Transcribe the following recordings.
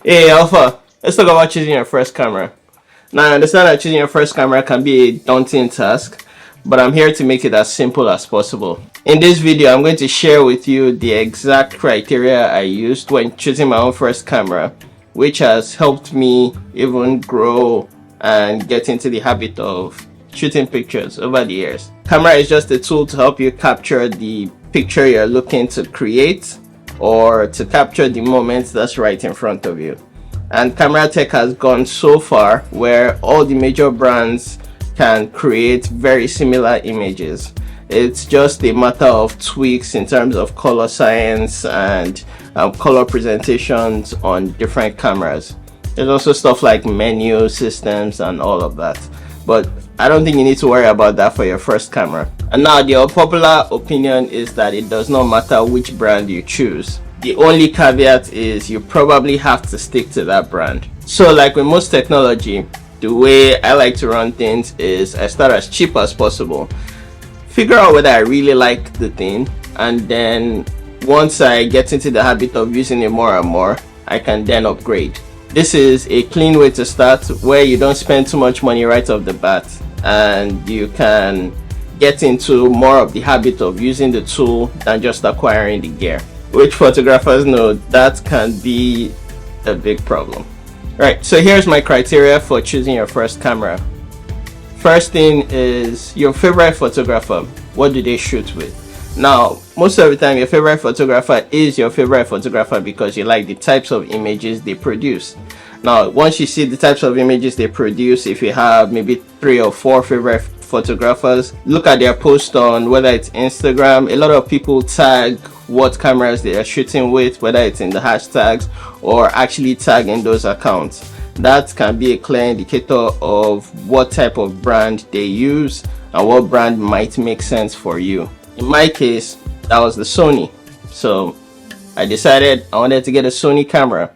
Hey Alpha, let's talk about choosing your first camera. Now I understand that choosing your first camera can be a daunting task, but I'm here to make it as simple as possible. In this video, I'm going to share with you the exact criteria I used when choosing my own first camera, which has helped me even grow and get into the habit of shooting pictures over the years. Camera is just a tool to help you capture the picture you're looking to create, or to capture the moment that's right in front of you. And camera tech has gone so far where all the major brands can create very similar images. It's just a matter of tweaks in terms of color science and color presentations on different cameras. There's also stuff like menu systems and all of that, but I don't think you need to worry about that for your first camera. And now the popular opinion is that it does not matter which brand you choose. The only caveat is you probably have to stick to that brand. So like with most technology, the way I like to run things is I start as cheap as possible, figure out whether I really like the thing, and then once I get into the habit of using it more and more, I can then upgrade. This is a clean way to start where you don't spend too much money right off the bat, and you can get into more of the habit of using the tool than just acquiring the gear, which photographers know that can be a big problem. Right, so here's my criteria for choosing your first camera. First thing is your favorite photographer. What do they shoot with? Now, most of the time your favorite photographer is your favorite photographer because you like the types of images they produce. Now, once you see the types of images they produce, if you have maybe 3 or 4 favorite photographers, look at their post on whether it's Instagram. A lot of people tag what cameras they are shooting with, whether it's in the hashtags or actually tagging those accounts. That can be a clear indicator of what type of brand they use and what brand might make sense for you. In my case, that was the Sony, so I decided I wanted to get a Sony camera.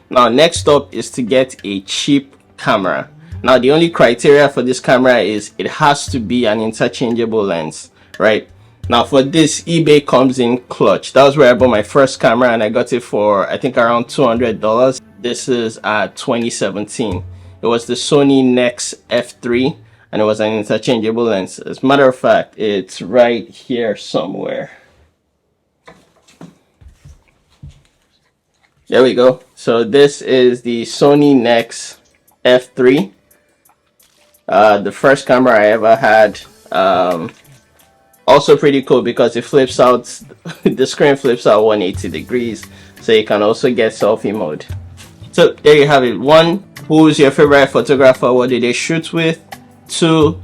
Now next up is to get a cheap camera. Now the only criteria for this camera is it has to be an interchangeable lens, right? Now for this, eBay comes in clutch. That was where I bought my first camera, and I got it for I think around $200. This is 2017. It was the Sony NEX F3, and it was an interchangeable lens. As a matter of fact, it's right here somewhere. There we go. So this is the Sony NEX F3. The first camera I ever had. Also pretty cool because it flips out, the screen flips out 180 degrees, so you can also get selfie mode. So there you have it. 1, who's your favorite photographer? What do they shoot with? 2,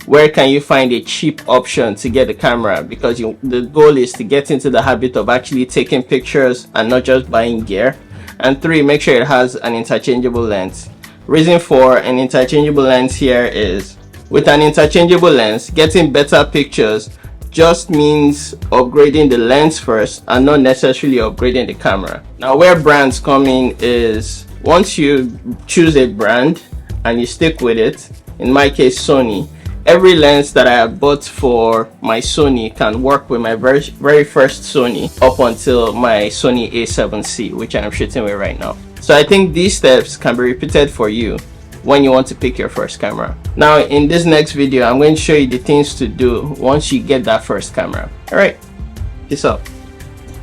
where can you find a cheap option to get the camera? Because the goal is to get into the habit of actually taking pictures and not just buying gear. And 3, make sure it has an interchangeable lens. Reason for an interchangeable lens here is, with an interchangeable lens, getting better pictures just means upgrading the lens first and not necessarily upgrading the camera. Now where brands come in is, once you choose a brand and you stick with it, in my case Sony, every lens that I have bought for my Sony can work with my very first Sony up until my Sony A7C, which I'm shooting with right now. So I think these steps can be repeated for you when you want to pick your first camera. Now in this next video, I'm going to show you the things to do once you get that first camera. Alright, peace out.